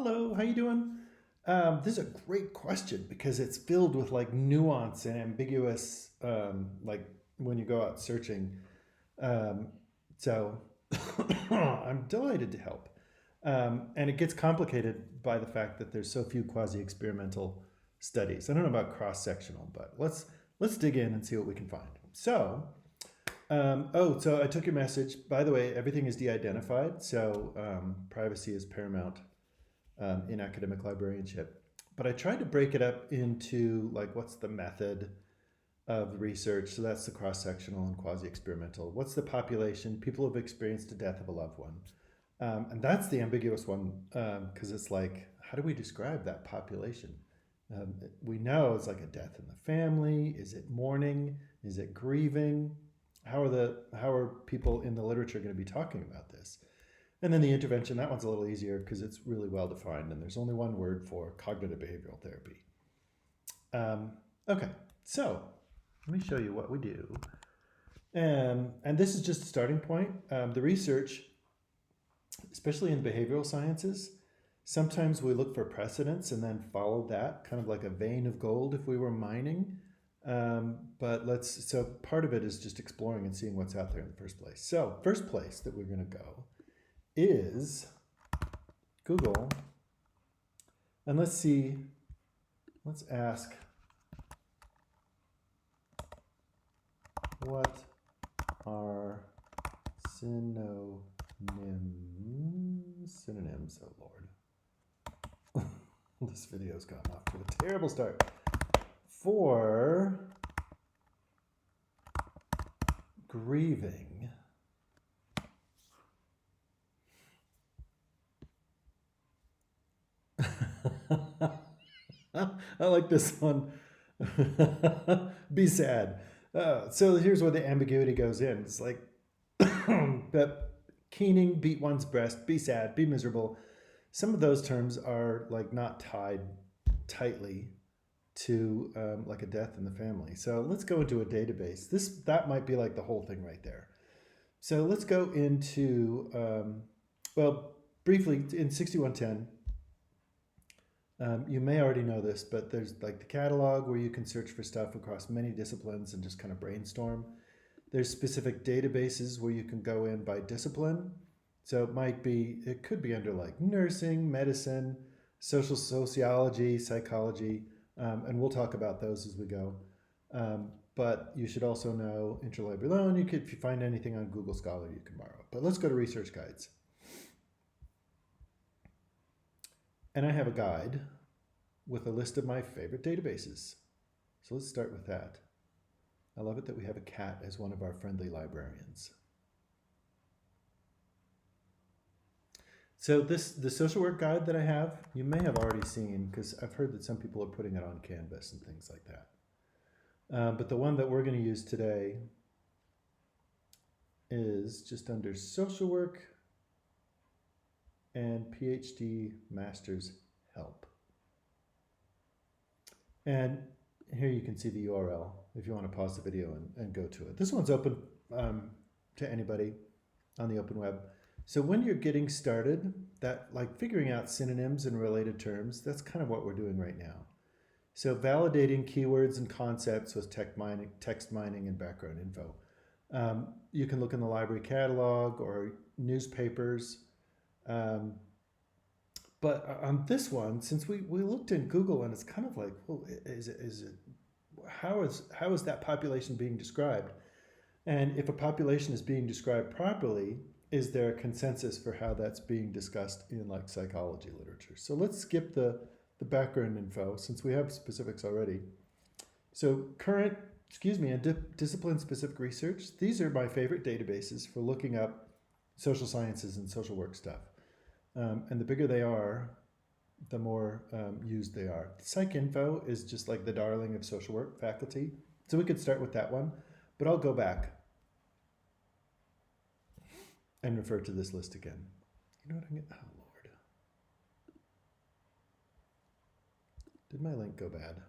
Hello, how you doing? This is a great question because it's filled with like nuance and ambiguous, like when you go out searching. Um, so I'm delighted to help. And it gets complicated by the fact that there's so few quasi-experimental studies. I don't know about cross-sectional, but let's dig in and see what we can find. So I took your message. By the way, everything is de-identified, so privacy is paramount in academic librarianship. But I tried to break it up into like what's the method of research. So that's the cross-sectional and quasi-experimental. What's the population? People who have experienced the death of a loved one. And that's the ambiguous one because it's like, how do we describe that population? We know it's like a death in the family. Is it mourning? Is it grieving? How are people in the literature going to be talking about this? And then the intervention, that one's a little easier because it's really well defined and there's only one word for cognitive behavioral therapy. Okay, so let me show you what we do. And this is just a starting point. The research, especially in behavioral sciences, sometimes we look for precedents and then follow that, kind of like a vein of gold if we were mining. So part of it is just exploring and seeing what's out there in the first place. So first place that we're going to go is Google. And let's ask, what are synonyms? Oh Lord. This video's gotten off to a terrible start. For grieving. I like this one. Be sad. So here's where the ambiguity goes in. It's like, but keening, beat one's breast, be sad, be miserable. Some of those terms are like not tied tightly to like a death in the family. So let's go into a database. That might be like the whole thing right there. So let's go into, briefly in 6110, you may already know this, but there's like the catalog where you can search for stuff across many disciplines and just kind of brainstorm. There's specific databases where you can go in by discipline. So it could be under like nursing, medicine, social sociology, psychology, and we'll talk about those as we go. But you should also know interlibrary loan. If you find anything on Google Scholar, you can borrow. But let's go to research guides. And I have a guide with a list of my favorite databases. So let's start with that. I love it that we have a cat as one of our friendly librarians. So the social work guide that I have, you may have already seen because I've heard that some people are putting it on Canvas and things like that. But the one that we're going to use today is just under social work and PhD Master's Help. And here you can see the URL if you want to pause the video and go to it. This one's open to anybody on the open web. So when you're getting started, that like figuring out synonyms and related terms, that's kind of what we're doing right now. So validating keywords and concepts with text mining and background info. You can look in the library catalog or newspapers. But on this one, since we looked in Google and it's kind of like, well, how is that population being described? And if a population is being described properly, is there a consensus for how that's being discussed in like psychology literature? So let's skip the background info since we have specifics already. So and discipline-specific research, these are my favorite databases for looking up social sciences and social work stuff. And the bigger they are, the more used they are. PsycInfo is just like the darling of social work faculty. So we could start with that one, but I'll go back and refer to this list again. You know what I'm getting? Oh, Lord. Did my link go bad?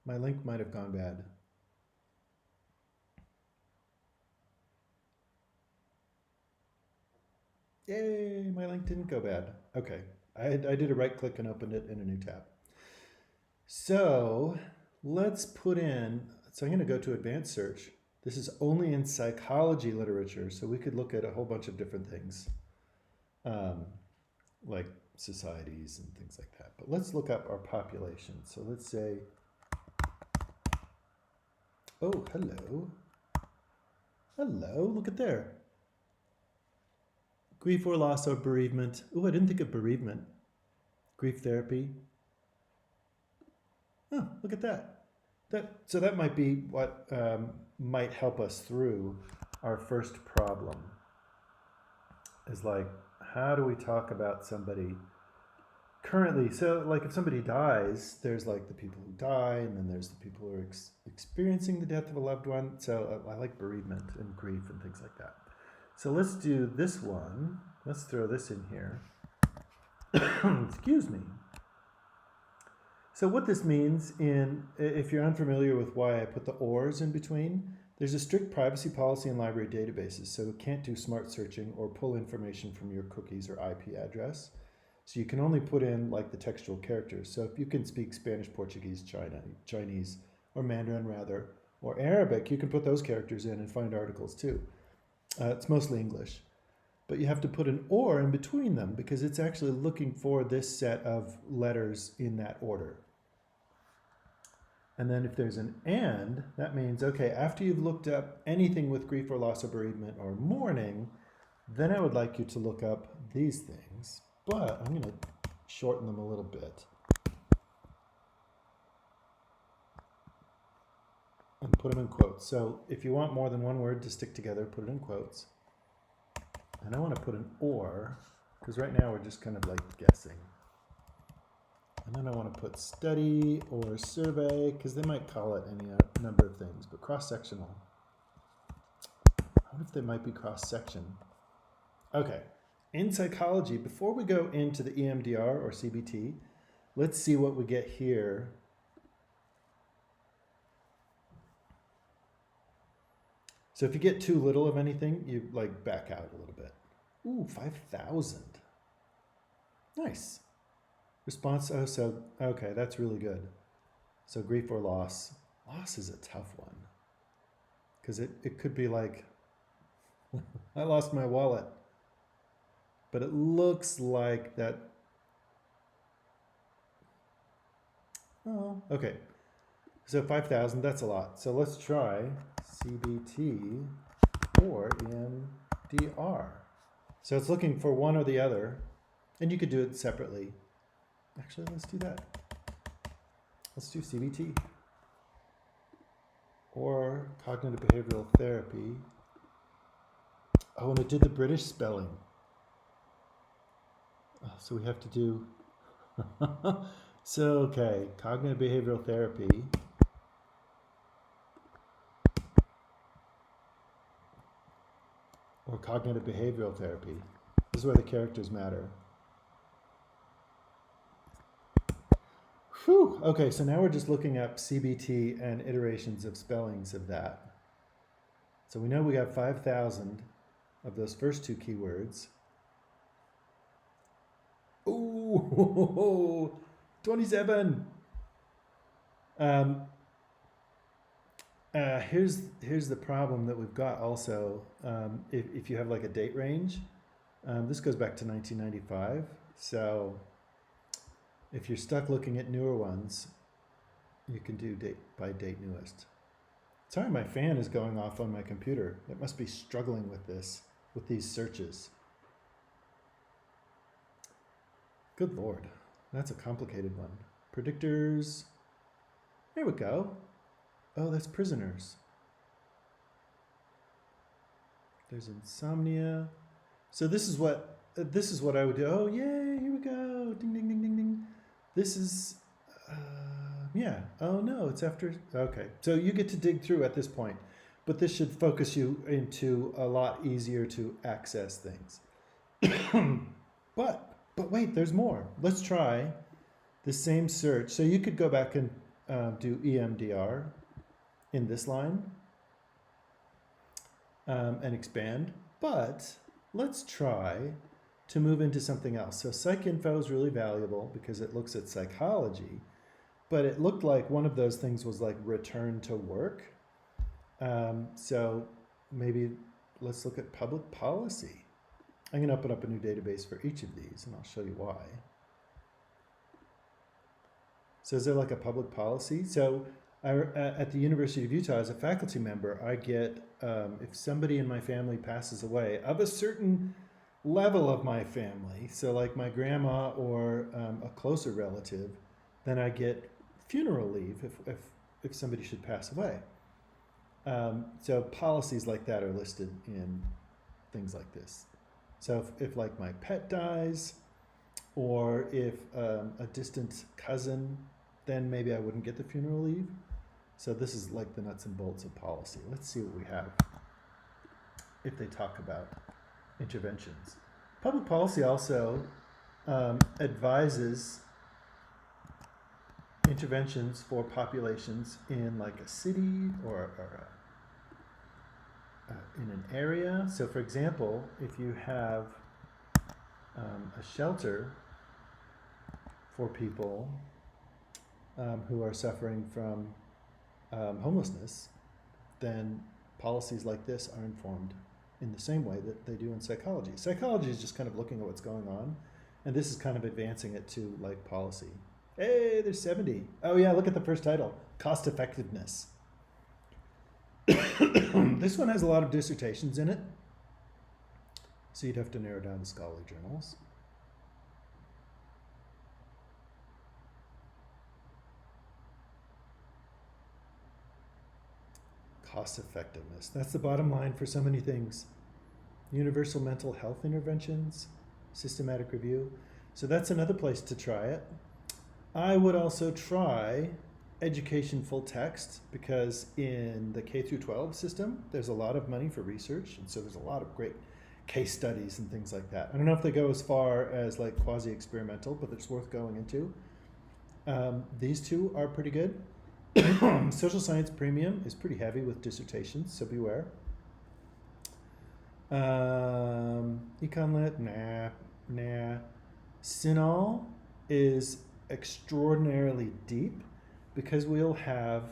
My link might have gone bad. Yay, my link didn't go bad. Okay, I did a right click and opened it in a new tab. So let's put in, so I'm going to go to advanced search. This is only in psychology literature, so we could look at a whole bunch of different things, like societies and things like that. But let's look up our population. So let's say, oh, hello. Hello, look at there. Grief or loss or bereavement. Oh, I didn't think of bereavement. Grief therapy. Oh, look at that. So that might be what might help us through our first problem. Is like, how do we talk about somebody currently? So like if somebody dies, there's like the people who die, and then there's the people who are experiencing the death of a loved one. So I like bereavement and grief and things like that. So let's do this one. Let's throw this in here. Excuse me. So what this means if you're unfamiliar with why I put the ors in between, there's a strict privacy policy in library databases, so it can't do smart searching or pull information from your cookies or IP address. So you can only put in like the textual characters. So if you can speak Spanish, Portuguese, Chinese, or Mandarin rather, or Arabic, you can put those characters in and find articles too. It's mostly English. But you have to put an or in between them because it's actually looking for this set of letters in that order. And then if there's an and, that means, okay, after you've looked up anything with grief or loss or bereavement or mourning, then I would like you to look up these things. But I'm going to shorten them a little bit and put them in quotes. So if you want more than one word to stick together, put it in quotes. And I want to put an or, because right now we're just kind of like guessing. And then I want to put study or survey, because they might call it any number of things, but cross-sectional. I wonder if they might be cross-section. Okay, in psychology, before we go into the EMDR or CBT, let's see what we get here. So if you get too little of anything, you like back out a little bit. Ooh, 5,000. Nice. Response, oh, so, okay, that's really good. So grief or loss. Loss is a tough one. Because it could be like, I lost my wallet. But it looks like that. Oh, okay. So 5,000, that's a lot. So let's try CBT or EMDR. So it's looking for one or the other. And you could do it separately. Actually, let's do that. Let's do CBT or cognitive behavioral therapy. Oh, and it did the British spelling. So we have to do, so okay, cognitive behavioral therapy. Or cognitive behavioral therapy. This is where the characters matter. Whew. Okay, so now we're just looking up CBT and iterations of spellings of that. So we know we got 5,000 of those first two keywords. Ooh, 27. Here's the problem that we've got also. If you have like a date range, this goes back to 1995. So if you're stuck looking at newer ones, you can do date by date newest. Sorry, my fan is going off on my computer. It must be struggling with these searches. Good Lord, that's a complicated one. Predictors. There we go. Oh, that's prisoners. There's insomnia. So this is what I would do. Oh, yay, here we go. Ding, ding, ding, ding, ding. This is, yeah. Oh, no, it's after. Okay, so you get to dig through at this point. But this should focus you into a lot easier to access things. But wait, there's more. Let's try the same search. So you could go back and do EMDR in this line and expand. But let's try to move into something else. So PsycInfo is really valuable because it looks at psychology, but it looked like one of those things was like return to work. So maybe let's look at public policy. I'm going to open up a new database for each of these, and I'll show you why. So is there like a public policy? So at the University of Utah, as a faculty member, I get, if somebody in my family passes away, of a certain level of my family, so like my grandma or a closer relative, then I get funeral leave if somebody should pass away. So policies like that are listed in things like this. So if like my pet dies, or if a distant cousin, then maybe I wouldn't get the funeral leave. So this is like the nuts and bolts of policy. Let's see what we have if they talk about interventions. Public policy also advises interventions for populations in like a city or in an area. So for example, if you have a shelter for people who are suffering from homelessness, then policies like this are informed in the same way that they do in psychology. Psychology is just kind of looking at what's going on, and this is kind of advancing it to like policy. Hey, there's 70. Oh yeah, look at the first title, cost effectiveness. This one has a lot of dissertations in it, so you'd have to narrow down the scholarly journals. Cost effectiveness. That's the bottom line for so many things. Universal mental health interventions, systematic review. So that's another place to try it. I would also try education full text, because in the K through 12 system, there's a lot of money for research, and so there's a lot of great case studies and things like that. I don't know if they go as far as like quasi-experimental, but it's worth going into. These two are pretty good. Social science premium is pretty heavy with dissertations, so beware. EconLit, nah. CINAHL is extraordinarily deep, because we'll have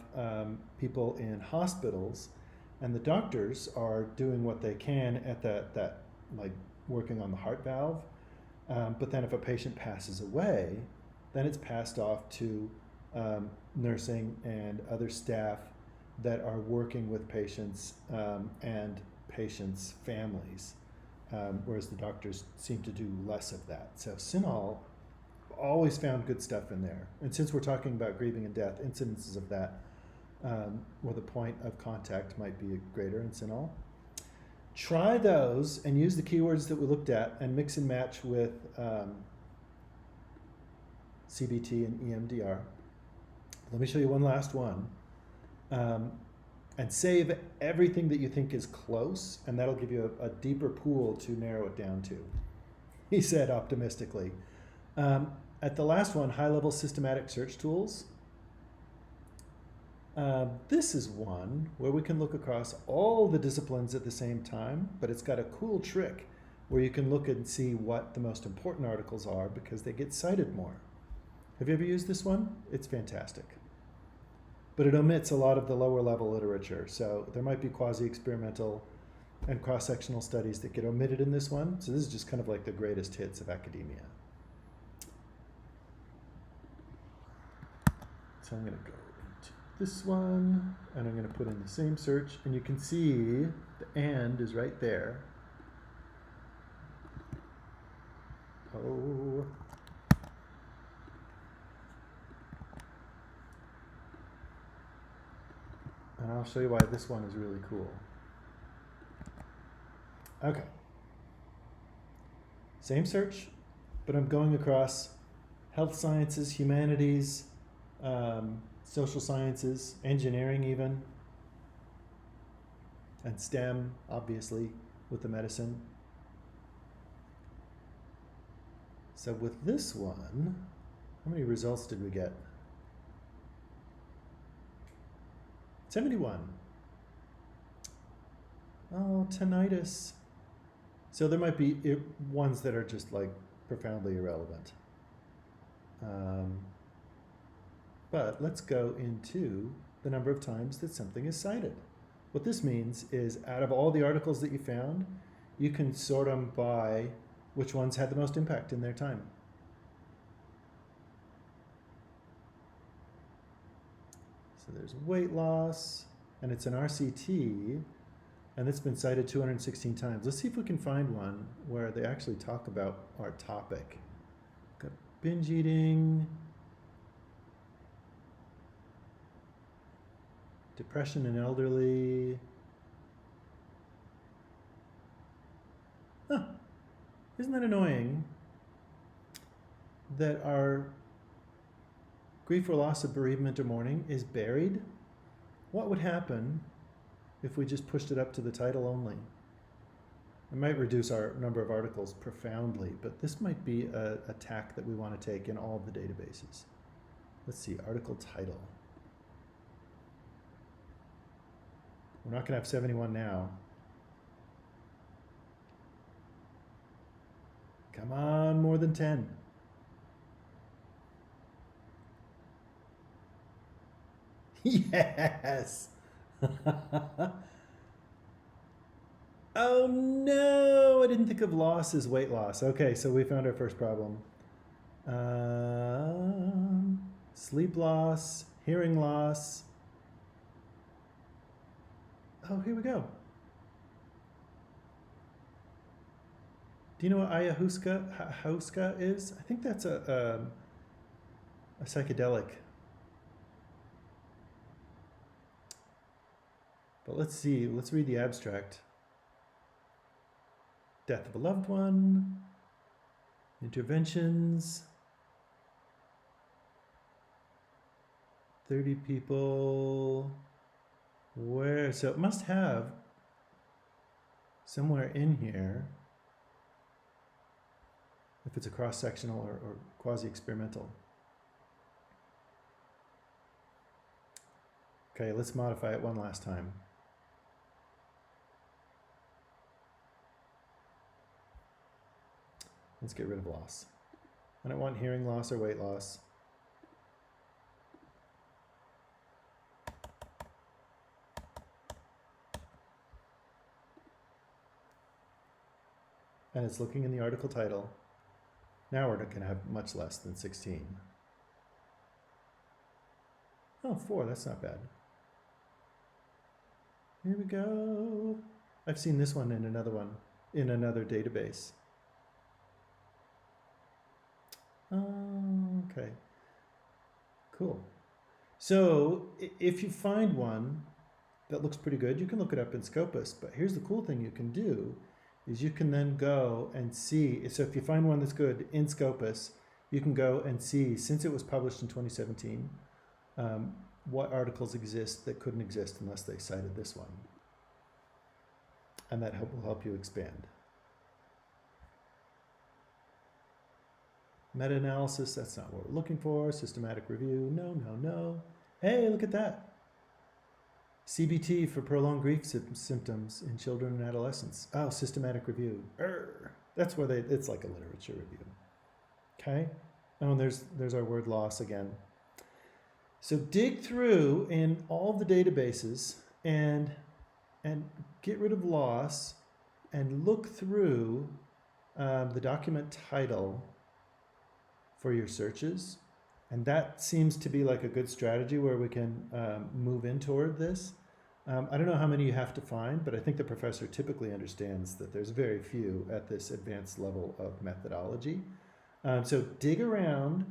people in hospitals, and the doctors are doing what they can at that like working on the heart valve. But then if a patient passes away, then it's passed off to nursing and other staff that are working with patients and patients' families, whereas the doctors seem to do less of that. So CINAHL always found good stuff in there. And since we're talking about grieving and death, incidences of that, where the point of contact might be greater in CINAHL. Try those and use the keywords that we looked at and mix and match with CBT and EMDR. Let me show you one last one. And save everything that you think is close, and that'll give you a deeper pool to narrow it down to, he said optimistically. At the last one, high-level systematic search tools. This is one where we can look across all the disciplines at the same time, but it's got a cool trick where you can look and see what the most important articles are because they get cited more. Have you ever used this one? It's fantastic. But it omits a lot of the lower level literature. So there might be quasi-experimental and cross-sectional studies that get omitted in this one. So this is just kind of like the greatest hits of academia. So I'm going to go into this one, and I'm going to put in the same search, and you can see the and is right there. Oh. And I'll show you why this one is really cool. Okay. Same search, but I'm going across health sciences, humanities, social sciences, engineering even, and STEM, obviously, with the medicine. So with this one, how many results did we get? 71. Oh, tinnitus. So there might be ones that are just like profoundly irrelevant. But let's go into the number of times that something is cited. What this means is out of all the articles that you found, you can sort them by which ones had the most impact in their time. So there's weight loss, and it's an RCT, and it's been cited 216 times. Let's see if we can find one where they actually talk about our topic. Got binge eating, depression in elderly. Huh. Isn't that annoying that our grief or loss of bereavement or mourning is buried? What would happen if we just pushed it up to the title only? It might reduce our number of articles profoundly, but this might be a tack that we want to take in all of the databases. Let's see, article title. We're not going to have 71 now. Come on, more than 10. Yes! Oh no, I didn't think of loss as weight loss. Okay, so we found our first problem. Sleep loss, hearing loss. Oh, here we go. Do you know what ayahuasca is? I think that's a psychedelic. But let's see, let's read the abstract. Death of a loved one, interventions, 30 people, where, so it must have somewhere in here, if it's a cross-sectional or quasi-experimental. Okay, let's modify it one last time. Let's get rid of loss. I don't want hearing loss or weight loss. And it's looking in the article title. Now we're going to have much less than 16. Oh, 4, that's not bad. Here we go. I've seen this one in another database. Okay, cool. So if you find one that looks pretty good, you can look it up in Scopus. But here's the cool thing you can do is you can then go and see. So if you find one that's good in Scopus, you can go and see, since it was published in 2017, what articles exist that couldn't exist unless they cited this one. And that will help you expand. Meta-analysis, that's not what we're looking for. Systematic review, no. Hey, look at that. CBT for prolonged grief symptoms in children and adolescents. Oh, systematic review. That's where it's like a literature review. Okay. Oh, and there's our word loss again. So dig through in all the databases and get rid of loss and look through the document title for your searches. And that seems to be like a good strategy where we can move in toward this. I don't know how many you have to find, but I think the professor typically understands that there's very few at this advanced level of methodology. So dig around,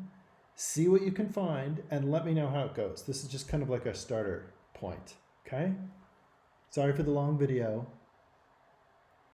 see what you can find, and let me know how it goes. This is just kind of like a starter point, okay? Sorry for the long video.